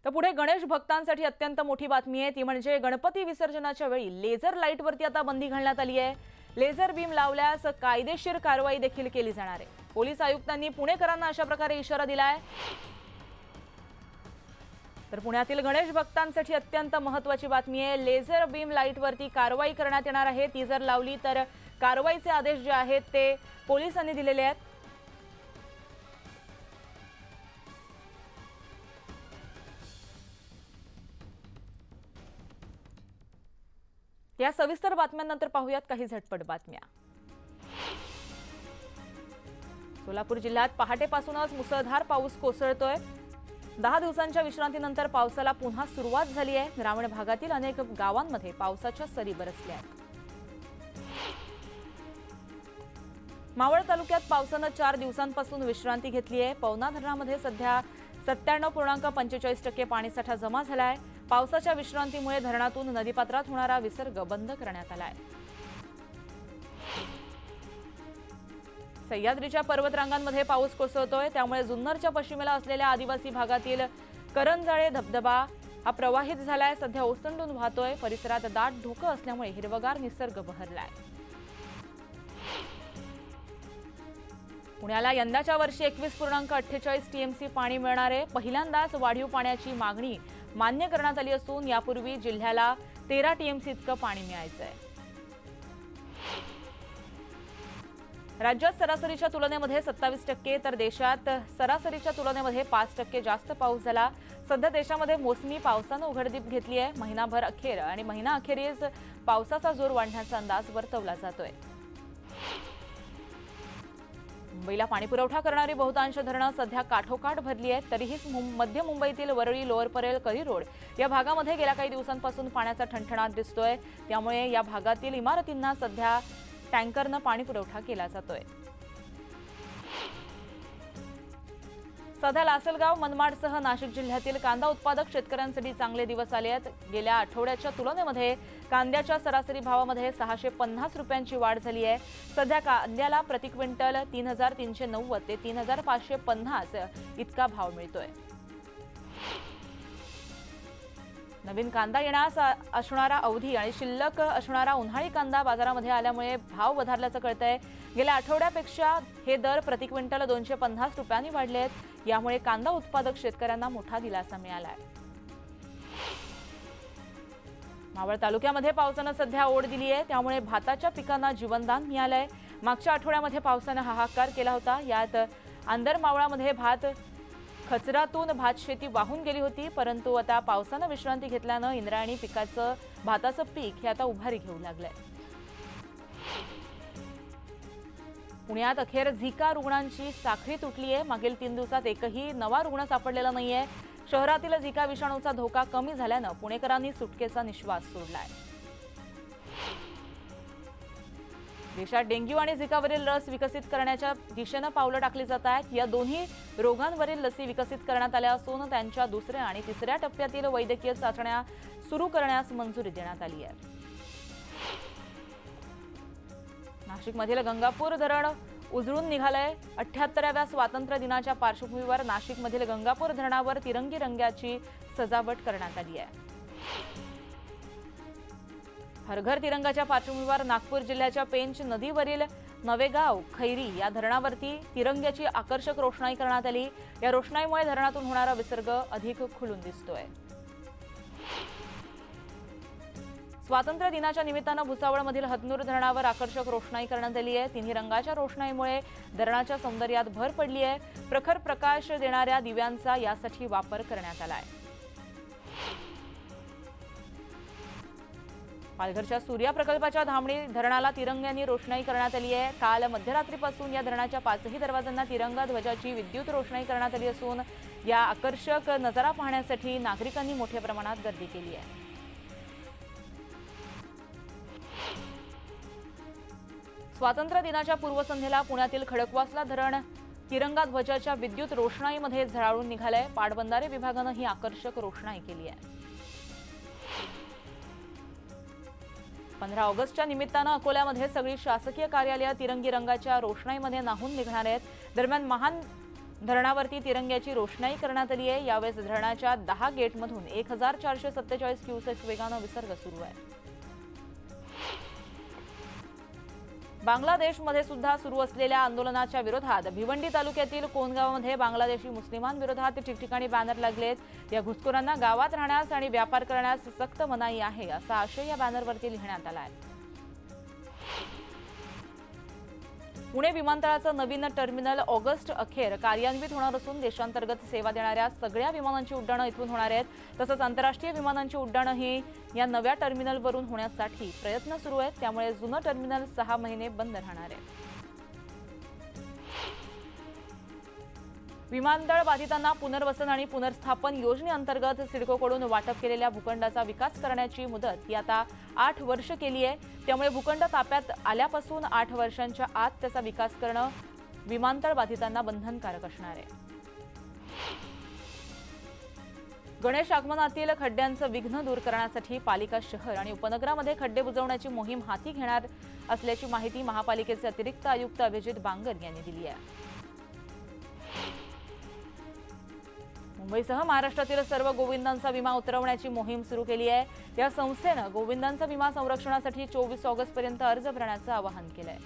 तर पुढे गणेश भक्तांसाठी अत्यंत मोठी बातमी आहे, ती म्हणजे गणपती विसर्जनाच्या वेळी लेझर लाईटवरती आता बंदी घालण्यात आली आहे। लेझर बीम लावल्यास कायदेशीर कारवाई देखील केली जाणार आहे। पोलीस आयुक्तांनी पुणेकरांना अशा प्रकारे इशारा दिलाय। तर पुण्यातील गणेश भक्तांसाठी अत्यंत महत्त्वाची बातमी आहे, लेझर बीम लाईटवरती कारवाई करण्यात येणार आहे। ती जर लावली तर कारवाईचे आदेश जे आहेत ते पोलिसांनी दिलेले आहेत। या सविस्तर बातम्यांनंतर पाहूयात काही झटपट बातम्या। सोलापूर जिल्ह्यात पहाटेपासूनच मुसळधार पाऊस कोसळतोय। 10 दिवसांच्या विश्रांतीनंतर पावसाला पुन्हा सुरुवात झाली आहे। ग्रामीण भागातील अनेक गावांमध्ये पावसाच्या सरी बरसल्या आहेत। मावळ तालुक्यात पावसानं 4 दिवसांपासून विश्रांती घेतली आहे। पवना धरणामध्ये सध्या 97.45% पाणीसाठा जमा झाला आहे। पावसाच्या विश्रांतीमुळे धरणातून नदीपात्रात होणारा विसर्ग बंद करण्यात आला आहे। सह्याद्रीच्या पर्वतरांगांमध्ये पाऊस कोसळतोय, त्यामुळे जुन्नरच्या पश्चिमेला असलेल्या आदिवासी भागातील करंजाळे धबधबा हा प्रवाहित झालाय। सध्या ओसंडून वाहतोय। परिसरात दाट धुकं असल्यामुळे हिरवगार निसर्ग बहरलाय। पुण्याला यंदाच्या वर्षी 21.48 टीएमसी पाणी मिळणार आहे। पहिल्यांदाच वाढीव पाण्याची मागणी मान्य करण्यात आली असून यापूर्वी जिल्ह्याला 13 टीएमसी इतकं पाणी मिळायचं आहे। राज्यात सरासरीच्या तुलनेमध्ये 27% तर देशात सरासरीच्या तुलनेमध्ये 5% जास्त पाऊस झाला। सध्या देशामध्ये मोसमी पावसानं उघडदीप घेतली आहे। महिनाभर अखेर आणि महिना अखेरीस पावसाचा जोर वाढण्याचा अंदाज वर्तवला जातोय। मुंबईला पाणीपुरवठा करणारी बहुतांश धरणं सध्या काठोकाठ भरली आहेत। तरीही मध्य मुंबईतील वरळी, लोअर परेल, करी रोड या भागामध्ये गेल्या काही दिवसांपासून पाण्याचा ठणठणाट दिसतोय। त्यामुळे या भागातील इमारतींना सध्या टँकरनं पाणीपुरवठा केला जातोय। सध्या लासलगाव, मनमाडसह नाशिक जिल्ह्यातील कांदा उत्पादक शेतकऱ्यांसाठी चांगले दिवस आले आहेत। गेल्या आठवड्याच्या तुलनेमध्ये कांद्याच्या सरासरी भावामध्ये 650 रुपयांची वाढ झाली आहे। सध्या कांद्याला प्रति क्विंटल 3390 ते 3550 इतका भाव मिळतोय। नवीन कांदा येण्यास असणारा अवधी आणि शिल्लक असणारा उन्हाळी कांदा बाजारामध्ये आल्यामुळे भाव वधारल्याचं कळतंय। गेल्या आठवड्यापेक्षा हे दर प्रति क्विंटल 250 रुपयांनी वाढले आहेत। यामुळे कांदा उत्पादक शेतकऱ्यांना मोठा दिलासा मिळाला आहे। मावळ तालुक्यामध्ये पावसानं सध्या ओढ दिली आहे, त्यामुळे भाताच्या पिकांना जीवनदान मिळालंय। मागच्या आठवड्यामध्ये पावसानं हाहाकार केला होता। यात आंदरमावळामध्ये खचरातून भात शेती वाहून गेली होती, परंतु आता पावसानं विश्रांती घेतल्यानं इंद्रायणी पिकाचं भाताचं पीक हे आता उभारी घेऊ लागलंय। पुण्यात अखेर झिका रुग्णांची साखळी तुटली आहे। मागील 3 दिवसात एकही नवा रुग्ण सापडलेला नाहीये। शहरातील झिका विषाणूचा धोका कमी झाल्यानं पुणेकरांनी सुटकेचा निश्वास सोडलाय। देशात डेंग्यू आणि झिकावरील लस विकसित करण्याच्या दिशेनं पावलं टाकली जात आहेत। या दोन्ही रोगांवरील लसी विकसित करण्यात आल्या असून त्यांच्या 2ऱ्या आणि 3ऱ्या टप्प्यातील वैद्यकीय चाचण्या सुरू करण्यास मंजुरी देण्यात आली आहे। नाशिकमधील गंगापूर धरण उजळून निघालंय। 78व्या स्वातंत्र्य दिनाच्या पार्श्वभूमीवर नाशिकमधील गंगापूर धरणावर तिरंगी रंगाची सजावट करण्यात आली आहे। हर घर तिरंगाच्या पार्श्वभूमीवर नागपूर जिल्ह्याच्या पेंच नदीवरील नवेगाव, खैरी या धरणावरती तिरंग्याची आकर्षक रोषणाई करण्यात आली। या रोषणाईमुळे धरणातून होणारा विसर्ग अधिक खुलून दिसतोय। स्वातंत्र्य दिनाच्या निमित्तानं भुसावळमधील हतनूर धरणावर आकर्षक रोषणाई करण्यात आली आहे। तिन्ही रंगाच्या रोषणाईमुळे धरणाच्या सौंदर्यात भर पडली आहे। प्रखर प्रकाश देणाऱ्या दिव्यांचा यासाठी वापर करण्यात आला आहे। पालघरच्या सूर्या प्रकल्पाच्या धामणी धरणाला तिरंग्यांनी रोषणाई करण्यात आली आहे। काल मध्यरात्रीपासून या धरणाच्या 5ही दरवाजांना तिरंगा ध्वजाची विद्युत रोषणाई करण्यात आली असून या आकर्षक नजारा पाहण्यासाठी नागरिकांनी मोठ्या प्रमाणात गर्दी केली आहे। स्वातंत्र्य दिनाच्या पूर्वसंध्येला पुण्यातील खडकवासला धरण तिरंगा ध्वजाच्या विद्युत रोषणाईमध्ये झळाळून निघालंय। पाटबंधारे विभागानं ही आकर्षक रोषणाई केली आहे। 15 ऑगस्टच्या निमित्तानं अकोल्यामध्ये सगळी शासकीय कार्यालये तिरंगी रंगाच्या रोषणाईमध्ये न्हाऊन निघणार आहेत। दरम्यान धरणावरती तिरंग्याची रोषणाई करण्यात आली आहे। यावेळेस धरणाच्या 10 गेटमधून 1447 क्युसेक्स वेगानं विसर्ग सुरू आहे। बांगलादेशमध्ये सुद्धा सुरू असलेल्या आंदोलनाच्या विरोधात भिवंडी तालुक्यातील कोनगावमध्ये बांगलादेशी मुस्लिमांविरोधात ठिकठिकाणी बॅनर लागलेत। या घुसखोरांना गावात राहण्यास आणि व्यापार करण्यास सक्त मनाई आहे असा आशय या बॅनरवरती लिहिण्यात आला आहे। पुणे विमानतळाचं नवीन टर्मिनल ऑगस्ट अखेर कार्यान्वित होणार असून देशांतर्गत सेवा देणाऱ्या सगळ्या विमानांची उड्डाणं इथून होणार आहेत। तसंच आंतरराष्ट्रीय विमानांची उड्डाणंही या नव्या टर्मिनलवरून होण्यासाठी प्रयत्न सुरू आहेत। त्यामुळे जुनं टर्मिनल 6 महिने बंद राहणार आहे। विमानतळ बाधितांना पुनर्वसन आणि पुनर्स्थापन योजनेअंतर्गत सिडकोकडून वाटप केलेल्या भूखंडाचा विकास करण्याची मुदत ही आता 8 वर्ष केली आहे। त्यामुळे भूखंड ताब्यात आल्यापासून 8 वर्षांच्या आत त्याचा विकास करणं विमानतळ बाधितांना बंधनकारक असणार आहे। गणेश आगमनातील खड्ड्यांचं विघ्न दूर करण्यासाठी पालिका शहर आणि उपनगरामध्ये खड्डे बुजवण्याची मोहीम हाती घेणार असल्याची माहिती महापालिकेचे अतिरिक्त आयुक्त अभिजित बांगर यांनी दिली आहे। मुंबईसह महाराष्ट्रातील सर्व गोविंदांचा विमा उतरवण्याची मोहीम सुरू केली आहे। या संस्थेनं गोविंदांचा विमा संरक्षणासाठी 24 ऑगस्टपर्यंत अर्ज भरण्याचं आवाहन केलंय।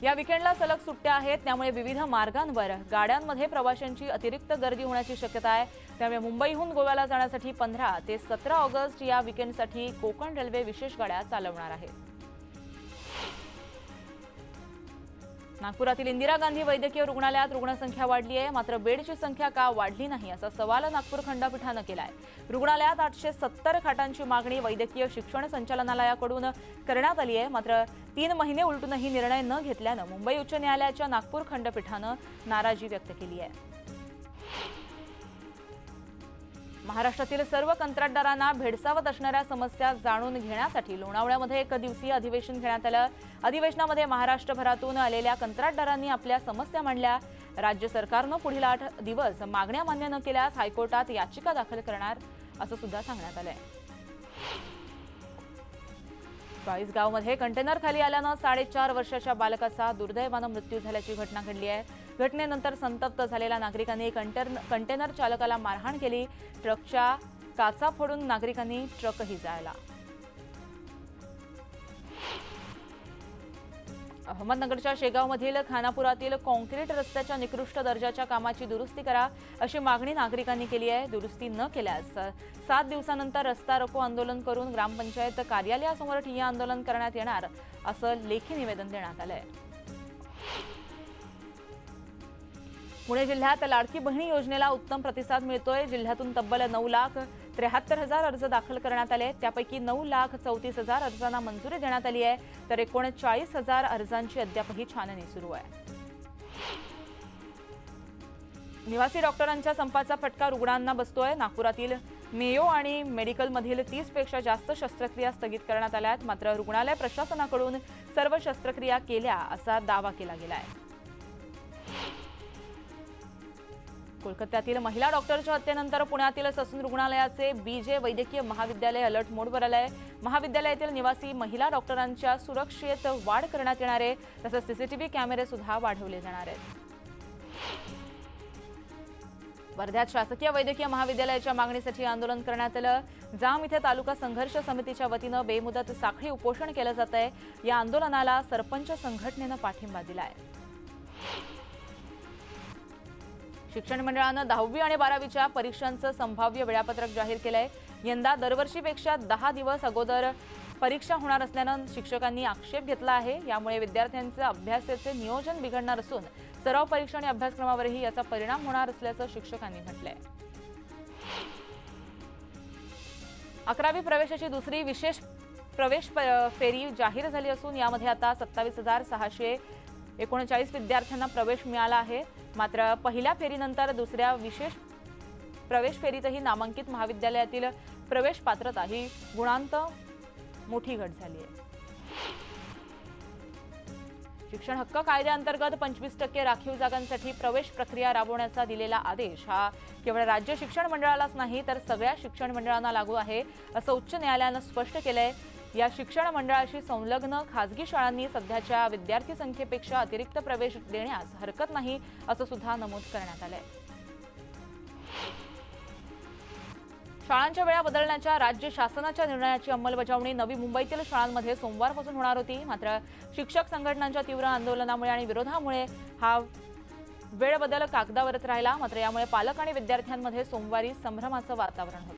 या विकेंडला सलग सुट्ट्या आहेत, त्यामुळे विविध मार्गांवर गाड्यांमध्ये प्रवाशांची अतिरिक्त गर्दी होण्याची शक्यता आहे। त्यामुळे मुंबईहून गोव्याला जाण्यासाठी 15 ते 17 ऑगस्ट या विकेंडसाठी कोकण रेल्वे विशेष गाड्या चालवणार आहे। नागपुरातील इंदिरा गांधी वैद्यकीय रुग्णालयात रुग्णसंख्या वाढली आहे, मात्र बेडची संख्या का वाढली नाही असा सवाल नागपूर खंडपीठानं केलाय। रुग्णालयात 870 खाटांची मागणी वैद्यकीय शिक्षण संचालनालयाकडून करण्यात आली आहे, मात्र 3 महिने उलटूनही निर्णय न घेतल्यानं मुंबई उच्च न्यायालयाच्या नागपूर खंडपीठानं नाराजी व्यक्त केली आहे। महाराष्ट्रातील सर्व कंत्राटदारांना भेडसावत असणाऱ्या समस्या जाणून घेण्यासाठी लोणावळ्यामध्ये 1 दिवसीय अधिवेशन घेण्यात आलं। अधिवेशनामध्ये महाराष्ट्रभरातून आलेल्या कंत्राटदारांनी आपल्या समस्या मांडल्या। राज्य सरकारनं पुढील 8 दिवस मागण्या मान्य न केल्यास हायकोर्टात याचिका दाखल करणार असं सुद्धा सांगण्यात आलंय। चाळीसगावमध्ये कंटेनर खाली आल्यानं 4.5 वर्षाच्या बालकाचा दुर्दैवानं मृत्यू झाल्याची घटना घडली आहे। घटनेनंतर संतप्त झालेल्या नागरिकांनी कंटेनर चालकाला मारहाण केली। ट्रकच्या काचा फोडून नागरिकांनी ट्रकही जाळला। अहमदनगरच्या शेगावमधील खानापुरातील कॉन्क्रीट रस्त्याच्या निकृष्ट दर्जाच्या कामाची दुरुस्ती करा अशी मागणी नागरिकांनी केली आहे। दुरुस्ती न केल्यास 7 दिवसानंतर रस्ता रोको आंदोलन करून ग्रामपंचायत कार्यालयासमोर ठिय्या आंदोलन करण्यात येणार असं लेखी निवेदन देण्यात आलंय। पुणे जिल्ह्यात लाडकी बहिणी योजनेला उत्तम प्रतिसाद मिळतोय। जिल्ह्यातून तब्बल 9,73,000 अर्ज दाखल करण्यात आले। त्यापैकी 9,34,000 अर्जांना मंजुरी देण्यात आली आहे, तर 39,000 अर्जांची अद्यापही छाननी सुरू आहे। निवासी डॉक्टरांच्या संपाचा फटका रुग्णांना बसतोय। नागपुरातील मेयो आणि मेडिकलमधील 30 पेक्षा जास्त शस्त्रक्रिया स्थगित करण्यात आल्या आहेत, मात्र रुग्णालय प्रशासनाकडून सर्व शस्त्रक्रिया केल्या असा दावा केला गेला आहे। कोलकात्यातील महिला डॉक्टरच्या हत्येनंतर पुण्यातील ससून रुग्णालयाचे बीजे वैद्यकीय महाविद्यालय अलर्ट मोडवर आलंय। महाविद्यालयातील निवासी महिला डॉक्टरांच्या सुरक्षेत वाढ करण्यात येणार आहे, तसंच सीसीटीव्ही कॅमेरे सुद्धा वाढवले जाणार आहेत। वर्ध्यात शासकीय वैद्यकीय महाविद्यालयाच्या मागणीसाठी आंदोलन करण्यात आलं। जाम इथे तालुका संघर्ष समितीच्या वतीनं बेमुदत साखळी उपोषण केलं जात आहे। या आंदोलनाला सरपंच संघटनेनं पाठिंबा दिलाय। शिक्षण मंडळानं 10वी आणि 12वीच्या परीक्षांचं संभाव्य वेळापत्रक जाहीर केलंय। यंदा दरवर्षीपेक्षा 10 दिवस अगोदर परीक्षा होणार असल्यानं शिक्षकांनी आक्षेप घेतला आहे। यामुळे विद्यार्थ्यांचे अभ्यासाचे नियोजन बिघडणार असून सराव परीक्षा आणि अभ्यासक्रमावरही याचा परिणाम होणार असल्याचं शिक्षकांनी म्हटलंय। 11वी प्रवेशाची दुसरी विशेष प्रवेश फेरी जाहीर झाली असून यामध्ये आता 27,639 विद्यार्थ्यांना प्रवेश मिळाला आहे। मात्र पहिल्या फेरीनंतर दुसऱ्या विशेष प्रवेश फेरीतही नामांकित महाविद्यालयातील प्रवेश पात्रता ही गुणांत मोठी घट झाली आहे। शिक्षण हक्क कायद्याअंतर्गत 25% राखीव जागांसाठी प्रवेश प्रक्रिया राबवण्याचा दिलेला आदेश हा केवळ राज्य शिक्षण मंडळालाच नाही तर सगळ्या शिक्षण मंडळांना लागू आहे असं उच्च न्यायालयानं स्पष्ट केलंय। या शिक्षण मंडळाशी संलग्न खासगी शाळांनी सध्याच्या विद्यार्थी संख्येपेक्षा अतिरिक्त प्रवेश देण्यास हरकत नाही असं सुद्धा नमूद करण्यात आलंय। शाळांच्या वेळा बदलण्याच्या राज्य शासनाच्या निर्णयाची अंमलबजावणी नवी मुंबईतील शाळांमध्ये सोमवारपासून होणार होती। मात्र शिक्षक संघटनांच्या तीव्र आंदोलनामुळे आणि विरोधामुळे हा वेळ बदल कागदावरच राहिला। मात्र यामुळे पालक आणि विद्यार्थ्यांमध्ये सोमवारी संभ्रमाचं वातावरण होतं।